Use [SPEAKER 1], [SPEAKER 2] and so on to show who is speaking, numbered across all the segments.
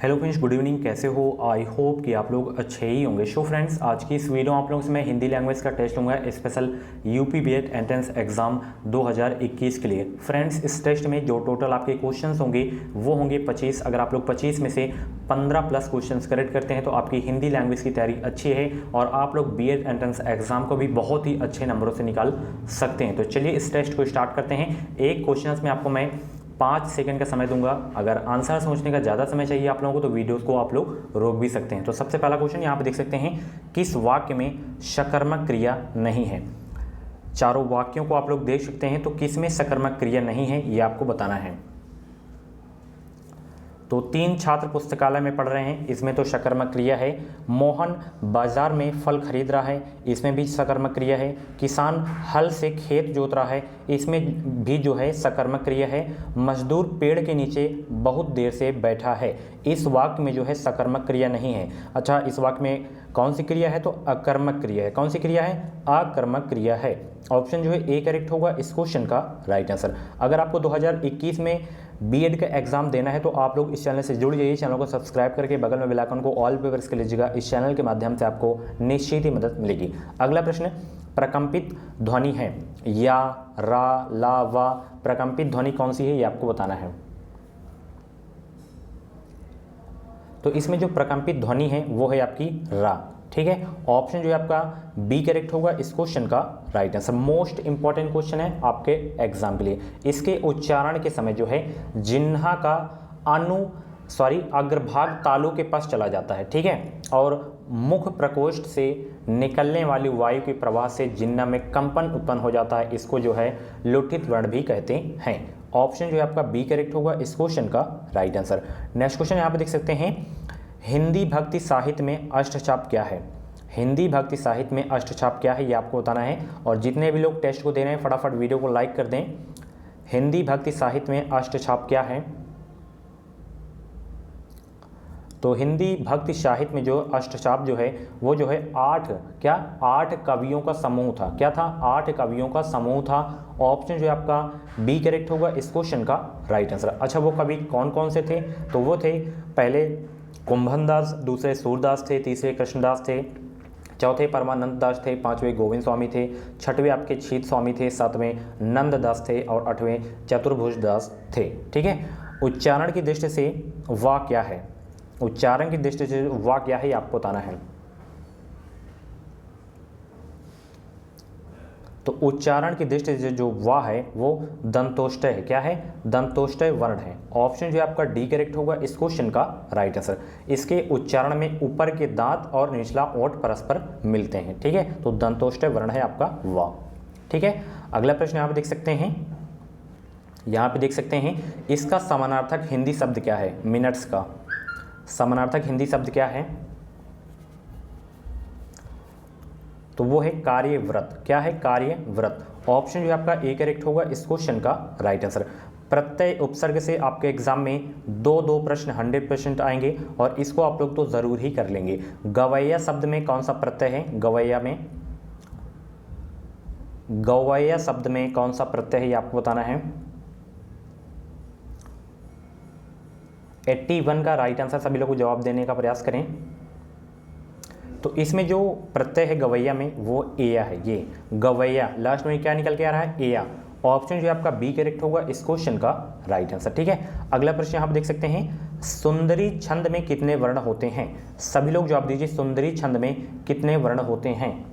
[SPEAKER 1] Hello friends, good evening. कैसे हो? I hope कि आप लोग अच्छे ही होंगे। सो फ्रेंड्स, आज की इस वीडियो आप लोगों से मैं हिंदी लैंग्वेज का टेस्ट लूँगा special UP BEd entrance exam 2021 के लिए। फ्रेंड्स, इस टेस्ट में जो टोटल आपके क्वेश्चंस होंगे वो होंगे 25। अगर आप लोग 25 में से 15 प्लस क्वेश्चंस करेक्ट करते हैं तो आपकी हिंदी लैंग्वेज की तैयारी अच्छी है और आप लोग बीएड एंट्रेंस एग्जाम को भी बहुत ही अच्छे नंबरों से निकाल सकते हैं। तो चलिए इस टेस्ट को स्टार्ट करते हैं। एक क्वेश्चन में आपको मैं 5 सेकंड का समय दूंगा। अगर आंसर सोचने का ज़्यादा समय चाहिए आप लोगों को तो वीडियो को आप लोग रोक भी सकते हैं। तो सबसे पहला क्वेश्चन यहाँ पे देख सकते हैं, किस वाक्य में सकर्मक क्रिया नहीं है। चारों वाक्यों को आप लोग देख सकते हैं, तो किस में सकर्मक क्रिया नहीं है ये आपको बताना है। तो 3 छात्र पुस्तकालय में पढ़ रहे हैं, इसमें तो सकर्मक क्रिया है। मोहन बाजार में फल खरीद रहा है, इसमें भी सकर्मक क्रिया है। किसान हल से खेत जोत रहा है, इसमें भी जो है सकर्मक क्रिया है। मजदूर पेड़ के नीचे बहुत देर से बैठा है, इस वाक्य में जो है सकर्मक क्रिया नहीं है। अच्छा, इस वाक्य में कौन सी क्रिया है? तो अकर्मक क्रिया है। कौन सी क्रिया है? अकर्मक क्रिया है। ऑप्शन जो है ए करेक्ट होगा इस क्वेश्चन का राइट आंसर। अगर आपको 2021 में बीएड का एग्जाम देना है तो आप लोग इस चैनल से जुड़ जाइए। चैनल को सब्सक्राइब करके बगल में बेल आइकन को ऑल पे प्रेस कर लीजिएगा। इस चैनल के माध्यम से आपको निश्चित ही मदद मिलेगी। अगला प्रश्न, प्रकंपित ध्वनि है या, रा, ला, वा। प्रकंपित ध्वनि कौन सी है ये आपको बताना है। तो इसमें जो प्रकंपित ध्वनि है वो है आपकी रा। ठीक है, ऑप्शन जो है आपका बी करेक्ट होगा इस क्वेश्चन का right answer. Most important question है आपके एग्जाम के लिए। इसके उच्चारण के समय जो है जिह्वा का अग्रभाग तालु के पास चला जाता है। ठीक है, और मुख प्रकोष्ठ से निकलने वाली वायु के प्रवाह से जिह्वा में कंपन उत्पन्न हो जाता है। इसको जो है लुठित वर्ण भी कहते हैं। ऑप्शन जो है आपका बी करेक्ट होगा इस क्वेश्चन का राइट आंसर। नेक्स्ट क्वेश्चन यहाँ पे देख सकते हैं, हिंदी भक्ति साहित्य में अष्टचाप क्या है। हिंदी भक्ति साहित्य में अष्टचाप क्या है ये आपको बताना है। और जितने भी लोग टेस्ट को दे रहे हैं फटाफट वीडियो को लाइक कर दें। हिंदी भक्ति साहित्य में अष्टचाप क्या है? तो हिंदी भक्ति साहित्य में जो अष्टचाप जो है वो जो है 8 कवियों का समूह था। क्या था? 8 कवियों का समूह था। ऑप्शन जो है आपका बी करेक्ट होगा इस क्वेश्चन का राइट आंसर। अच्छा, वो कवि कौन कौन से थे? तो वो थे, पहले कुंभन दास, दूसरे सूरदास थे, तीसरे कृष्णदास थे, चौथे परमानंद दास थे, पांचवें गोविंद स्वामी थे, छठवें आपके छीत स्वामी थे, सातवें नंद दास थे और 8वें चतुर्भुज दास थे। ठीक है, उच्चारण की दृष्टि से वाह क्या है? उच्चारण की दृष्टि से वाह क्या है आपको बताना है। तो उच्चारण की दृष्टि से जो वाह है वो दंतोष्टय है। क्या है? दंतोष्टय वर्ण है। ऑप्शन जो है आपका डी करेक्ट होगा इस क्वेश्चन का राइट आंसर। इसके उच्चारण में ऊपर के दांत और निचला ओंठ परस्पर मिलते हैं। ठीक है, तो दंतोष्टय वर्ण है आपका वाह। ठीक है, अगला प्रश्न यहाँ पे देख सकते हैं, यहाँ पे देख सकते हैं, इसका समानार्थक हिंदी शब्द क्या है? मिनट्स का समानार्थक हिंदी शब्द क्या है? तो वो है कार्यव्रत। क्या है? कार्यव्रत। ऑप्शन जो है आपका ए करेक्ट होगा इस क्वेश्चन का राइट आंसर। प्रत्यय उपसर्ग से आपके एग्जाम में 2 प्रश्न 100% आएंगे और इसको आप लोग तो जरूर ही कर लेंगे। गवैया शब्द में कौन सा प्रत्यय है? गवैया शब्द में कौन सा प्रत्यय है ये आपको बताना है। 81 का राइट आंसर। सभी लोग को जवाब देने का प्रयास करें। तो इसमें जो प्रत्यय है गवैया में वो एया है। ये गवैया लास्ट में क्या निकल के आ रहा है? एया। ऑप्शन जो है आपका बी करेक्ट होगा इस क्वेश्चन का राइट आंसर। ठीक है, अगला प्रश्न यहाँ पर देख सकते हैं, सुंदरी छंद में कितने वर्ण होते हैं? सभी लोग जवाब दीजिए, सुंदरी छंद में कितने वर्ण होते हैं?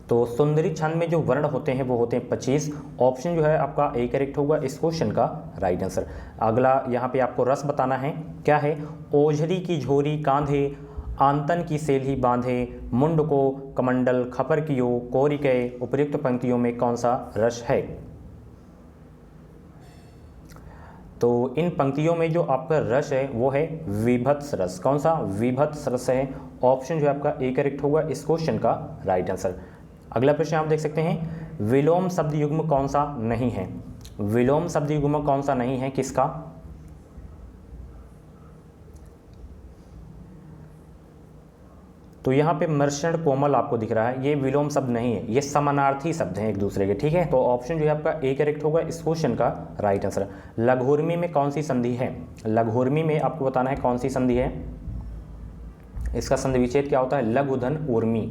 [SPEAKER 1] तो सुंदरी छंद में जो वर्ण होते हैं वो होते हैं 25। ऑप्शन जो है आपका ए करेक्ट होगा इस क्वेश्चन का राइट आंसर। अगला यहाँ पे आपको रस बताना है। क्या है? ओझरी की झोरी कांधे, आंतन की सेल्ही बांधे, मुंड को कमंडल खपर कियो, कोरी के। उपयुक्त पंक्तियों में कौन सा रस है? तो इन पंक्तियों में जो आपका रस है वो है विभत्स रस। कौन सा? विभत्स रस है। ऑप्शन जो है आपका ए करेक्ट होगा इस क्वेश्चन का राइट आंसर। अगला प्रश्न आप देख सकते हैं, विलोम शब्द युग्म कौन सा नहीं है? विलोम शब्द युग्म कौन सा नहीं है? किसका? तो यहाँ पे मर्षण कोमल आपको दिख रहा है, ये विलोम शब्द नहीं है, ये समानार्थी शब्द हैं एक दूसरे के, ठीक है। तो ऑप्शन जो है आपका ए करेक्ट होगा इस क्वेश्चन का राइट आंसर। लघुर्मी में कौन सी संधि है? लघुर्मी में आपको बताना है कौन सी संधि है, इसका संधि विच्छेद क्या होता है? लघुधन ऊर्मी,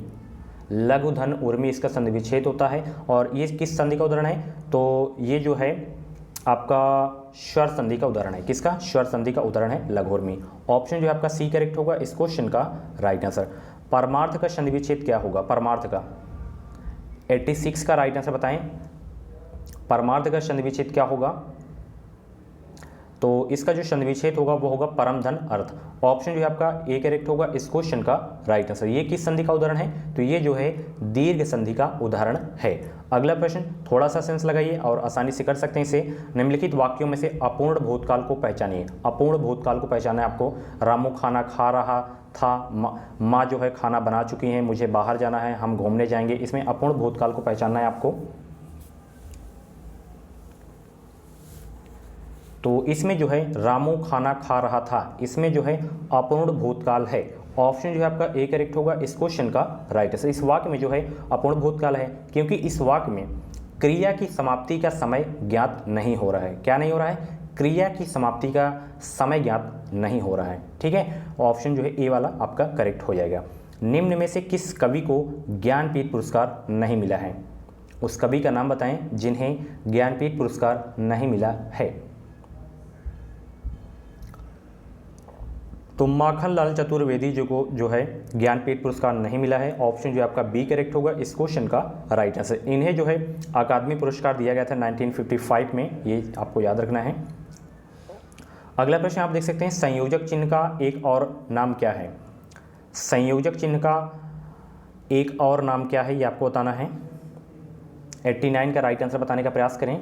[SPEAKER 1] लघुधन ऊर्मी इसका संधि विच्छेद होता है। और ये किस संधि का उदाहरण है? तो ये जो है आपका स्वर संधि का उदाहरण है। किसका? स्वर संधि का उदाहरण है लघुर्मी। ऑप्शन जो है आपका सी करेक्ट होगा इस क्वेश्चन का राइट आंसर। परमार्थ का संधि विच्छेद क्या होगा? परमार्थ का 86 का राइट आंसर बताएं। परमार्थ का संधि विच्छेद क्या होगा? तो इसका जो संधि विच्छेद होगा वो होगा परम धन अर्थ। ऑप्शन जो है आपका ए करेक्ट होगा इस क्वेश्चन का राइट आंसर। ये किस संधि का उदाहरण है? तो ये जो है दीर्घ संधि का उदाहरण है। अगला प्रश्न थोड़ा सा सेंस लगाइए और आसानी से कर सकते हैं इसे। निम्नलिखित वाक्यों में से अपूर्ण भूतकाल को पहचानिए। अपूर्ण भूतकाल को पहचाना है आपको। रामू खाना खा रहा था, माँ जो है खाना बना चुकी हैं, मुझे बाहर जाना है, हम घूमने जाएंगे। इसमें अपूर्ण भूतकाल को पहचानना है आपको। तो इसमें जो है रामू खाना खा रहा था, इसमें जो है अपूर्ण भूतकाल है। ऑप्शन जो है आपका ए करेक्ट होगा इस क्वेश्चन का राइट आंसर। इस वाक्य में जो है अपूर्ण भूतकाल है क्योंकि इस वाक्य में क्रिया की समाप्ति का समय ज्ञात नहीं हो रहा है। क्या नहीं हो रहा है? क्रिया की समाप्ति का समय ज्ञात नहीं हो रहा है, ठीक है। ऑप्शन जो है ए वाला आपका करेक्ट हो जाएगा। निम्न में से किस कवि को ज्ञानपीठ पुरस्कार नहीं मिला है? उस कवि का नाम बताएं जिन्हें ज्ञानपीठ पुरस्कार नहीं मिला है। तो माखनलाल चतुर्वेदी जो है ज्ञानपीठ पुरस्कार नहीं मिला है। ऑप्शन जो है आपका बी करेक्ट होगा इस क्वेश्चन का राइट आंसर। इन्हें जो है अकादमी पुरस्कार दिया गया था 1955 में, ये आपको याद रखना है। अगला प्रश्न आप देख सकते हैं, संयोजक चिन्ह का एक और नाम क्या है? संयोजक चिन्ह का एक और नाम क्या है ये आपको बताना है। 89 का राइट आंसर बताने का प्रयास करें।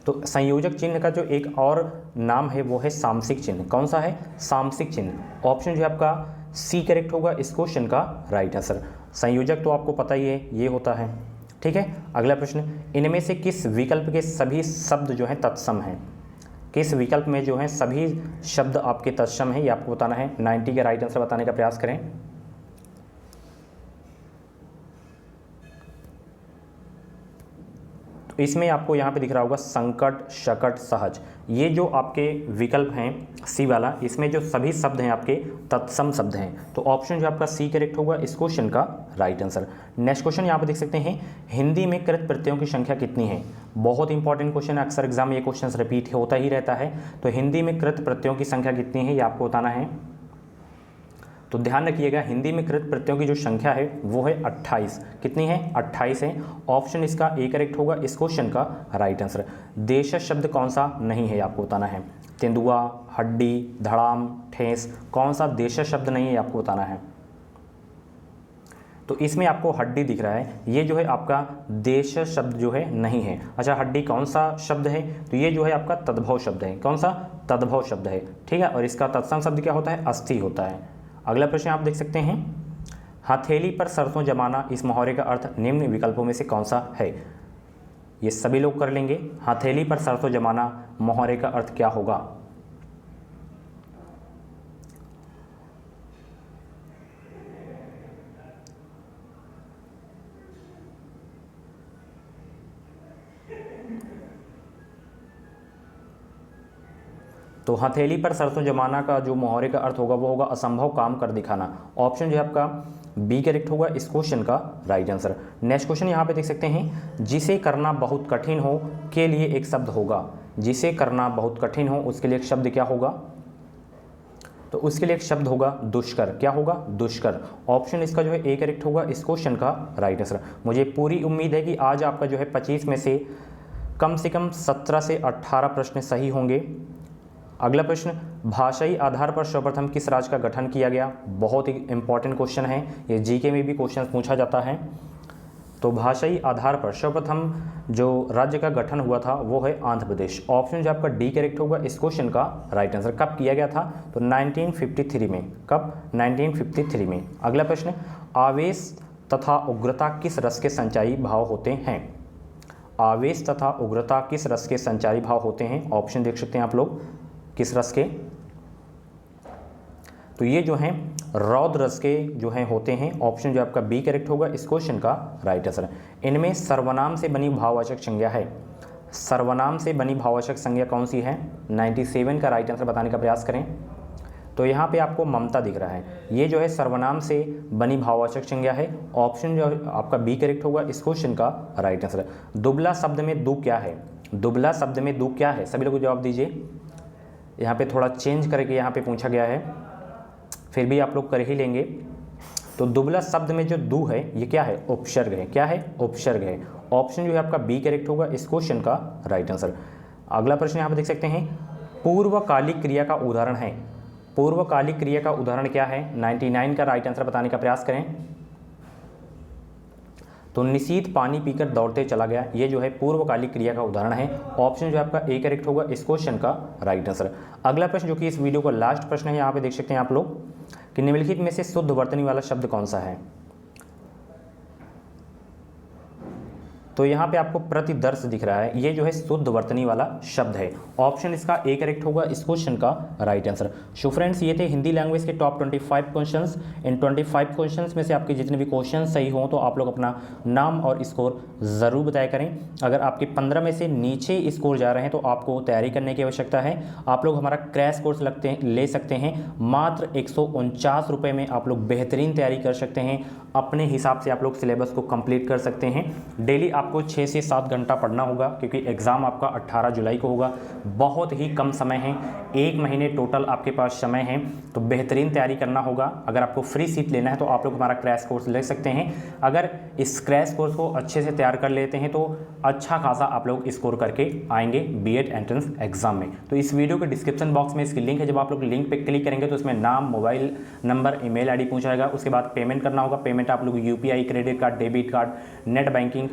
[SPEAKER 1] तो संयोजक चिन्ह का जो एक और नाम है वो है सामसिक चिन्ह। कौन सा है? सामसिक चिन्ह। ऑप्शन जो है आपका सी करेक्ट होगा इस क्वेश्चन का राइट आंसर। संयोजक तो आपको पता ही है ये होता है, ठीक है। अगला प्रश्न, इनमें से किस विकल्प के सभी शब्द जो हैं तत्सम हैं? किस विकल्प में जो हैं सभी शब्द आपके तत्सम हैं ये आपको बताना है। 90 का राइट आंसर बताने का प्रयास करें। तो इसमें आपको यहाँ पे दिख रहा होगा संकट, शकट, सहज। ये जो आपके विकल्प हैं सी वाला, इसमें जो सभी शब्द हैं आपके तत्सम शब्द हैं। तो ऑप्शन जो आपका सी करेक्ट होगा इस क्वेश्चन का राइट आंसर। नेक्स्ट क्वेश्चन यहाँ पे देख सकते हैं, हिंदी में कृत प्रत्ययों की संख्या कितनी है? बहुत इंपॉर्टेंट क्वेश्चन है, अक्सर एग्जाम में ये क्वेश्चन रिपीट होता ही रहता है। तो हिंदी में कृत प्रत्ययों की संख्या कितनी है ये आपको बताना है। तो ध्यान रखिएगा, हिंदी में कृत प्रत्ययों की जो संख्या है वो है 28। कितनी है? 28 है। ऑप्शन इसका ए करेक्ट होगा इस क्वेश्चन का राइट आंसर। देश शब्द कौन सा नहीं है आपको बताना है। तेंदुआ, हड्डी, धड़ाम, ठेस, कौन सा देश शब्द नहीं है आपको बताना है। तो इसमें आपको हड्डी दिख रहा है, ये जो है आपका देश शब्द जो है नहीं है। अच्छा, हड्डी कौन सा शब्द है? तो ये जो है आपका तद्भव शब्द है। कौन सा? तद्भव शब्द है, ठीक है। और इसका तत्सम शब्द क्या होता है? अस्थि होता है। अगला प्रश्न आप देख सकते हैं, हथेली पर सरसों जमाना, इस मुहावरे का अर्थ निम्न विकल्पों में से कौन सा है? ये सभी लोग कर लेंगे। हथेली पर सरसों जमाना मुहावरे का अर्थ क्या होगा? तो हथेली पर सरसों जमाना का जो मुहावरे का अर्थ होगा वो होगा असंभव काम कर दिखाना। ऑप्शन जो है आपका बी करेक्ट होगा इस क्वेश्चन का राइट आंसर। नेक्स्ट क्वेश्चन यहाँ पे देख सकते हैं, जिसे करना बहुत कठिन हो के लिए एक शब्द होगा। जिसे करना बहुत कठिन हो उसके लिए एक शब्द क्या होगा? तो उसके लिए एक शब्द होगा दुष्कर। क्या होगा? दुष्कर। ऑप्शन इसका जो है ए करेक्ट होगा इस क्वेश्चन का राइट आंसर। मुझे पूरी उम्मीद है कि आज आपका जो है 25 में से कम 17 से 18 प्रश्न सही होंगे। अगला प्रश्न, भाषाई आधार पर सर्वप्रथम किस राज्य का गठन किया गया? बहुत ही इंपॉर्टेंट क्वेश्चन है, ये जीके में भी क्वेश्चन पूछा जाता है। तो भाषाई आधार पर सर्वप्रथम जो राज्य का गठन हुआ था वो है आंध्र प्रदेश। ऑप्शन जो आपका डी करेक्ट होगा इस क्वेश्चन का राइट आंसर। कब किया गया था? तो 1953 में। कब? 1953 में। अगला प्रश्न, आवेश तथा उग्रता किस रस के संचारी भाव होते हैं? आवेश तथा उग्रता किस रस के संचारी भाव होते हैं? ऑप्शन देख सकते हैं आप लोग, किस रस के? तो ये जो हैं रौद्र रस के जो हैं होते हैं। ऑप्शन जो आपका बी करेक्ट होगा इस क्वेश्चन का राइट आंसर। इनमें सर्वनाम से बनी भाववाचक संज्ञा है। सर्वनाम से बनी भाववाचक संज्ञा कौन सी है? 97 का राइट आंसर बताने का प्रयास करें। तो यहाँ पे आपको ममता दिख रहा है, ये जो है सर्वनाम से बनी भाववाचक संज्ञा है। ऑप्शन जो आपका बी करेक्ट होगा इस क्वेश्चन का राइट आंसर। दुबला शब्द में दू क्या है? दुबला शब्द में दू क्या है? सभी लोग जवाब दीजिए। यहाँ पे थोड़ा चेंज करके यहाँ पे पूछा गया है, फिर भी आप लोग कर ही लेंगे। तो दुबला शब्द में जो दू है ये क्या है? उपसर्ग है। क्या है? उपसर्ग है। ऑप्शन जो है आपका बी करेक्ट होगा इस क्वेश्चन का राइट आंसर। अगला प्रश्न यहाँ पे देख सकते हैं, पूर्वकालिक क्रिया का उदाहरण है। पूर्वकालिक क्रिया का उदाहरण क्या है? 99 का राइट आंसर बताने का प्रयास करें। तो निशीथ पानी पीकर दौड़ते चला गया, ये जो है पूर्वकालिक क्रिया का उदाहरण है। ऑप्शन जो है आपका ए करेक्ट होगा इस क्वेश्चन का राइट आंसर। अगला प्रश्न जो कि इस वीडियो का लास्ट प्रश्न है, यहाँ पे देख सकते हैं आप लोग कि निम्नलिखित में से शुद्ध वर्तनी वाला शब्द कौन सा है? तो यहाँ पे आपको प्रतिदर्श दिख रहा है, ये जो है शुद्ध वर्तनी वाला शब्द है। ऑप्शन इसका ए करेक्ट होगा इस क्वेश्चन का राइट आंसर। सो फ्रेंड्स, ये थे हिंदी लैंग्वेज के टॉप 25 क्वेश्चंस। इन 25 क्वेश्चंस में से आपके जितने भी क्वेश्चन सही हों तो आप लोग अपना नाम और स्कोर ज़रूर बताया करें। अगर आपके 15 में से नीचे स्कोर जा रहे हैं तो आपको तैयारी करने की आवश्यकता है। आप लोग हमारा क्रैश कोर्स ले सकते हैं। मात्र 149 रुपये में आप लोग बेहतरीन तैयारी कर सकते हैं। अपने हिसाब से आप लोग सिलेबस को कंप्लीट कर सकते हैं। डेली आपको 6 से 7 घंटा पढ़ना होगा, क्योंकि एग्ज़ाम आपका 18 जुलाई को होगा। बहुत ही कम समय है, 1 महीने टोटल आपके पास समय है, तो बेहतरीन तैयारी करना होगा। अगर आपको फ्री सीट लेना है तो आप लोग हमारा क्रैश कोर्स ले सकते हैं। अगर इस क्रैश कोर्स को अच्छे से तैयार कर लेते हैं तो अच्छा खासा आप लोग स्कोर करके आएंगे बीएड एंट्रेंस एग्जाम में। तो इस वीडियो के डिस्क्रिप्शन बॉक्स में इसकी लिंक है। जब आप लोग लिंक पर क्लिक करेंगे तो उसमें नाम, मोबाइल नंबर, ईमेल आईडी पूछाएगा। उसके बाद पेमेंट करना होगा। पेमेंट आप लोग UPI, credit card, debit card, net banking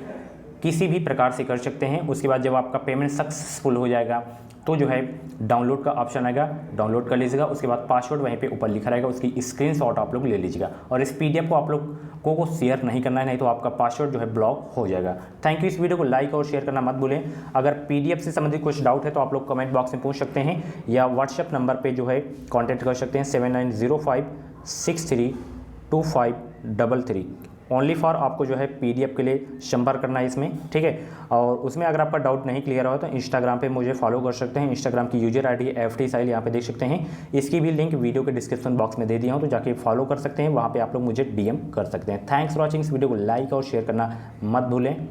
[SPEAKER 1] किसी भी प्रकार से कर सकते हैं। उसके बाद जब आपका पेमेंट सक्सेसफुल हो जाएगा तो जो है डाउनलोड का ऑप्शन आएगा, डाउनलोड कर लीजिएगा। उसके बाद पासवर्ड वहीं पे ऊपर लिखा रहेगा, उसकी स्क्रीनशॉट आप लोग ले लीजिएगा। और इस पीडीएफ को आप लोग को शेयर नहीं करना है, नहीं तो आपका पासवर्ड जो है ब्लॉक हो जाएगा। Thank you. इस वीडियो को लाइक और शेयर करना मत भूलें। अगर पीडीएफ से संबंधित कुछ डाउट है तो आप लोग कमेंट बॉक्स में पूछ सकते हैं या व्हाट्सएप नंबर पर जो है कॉन्टैक्ट कर सकते हैं 7905632533। ओनली फॉर आपको जो है पीडीएफ के लिए संपर्क करना है इसमें, ठीक है। और उसमें अगर आपका डाउट नहीं क्लियर हो तो इंस्टाग्राम पे मुझे फॉलो कर सकते हैं। इंस्टाग्राम की यूजर आईडी FT साहिल यहाँ पे देख सकते हैं। इसकी भी लिंक वीडियो के डिस्क्रिप्शन बॉक्स में दे दिया हूँ, तो जाके फॉलो कर सकते हैं। वहाँ पे आप लोग मुझे DM कर सकते हैं। Thanks for watching. इस वीडियो को लाइक और शेयर करना मत भूलें।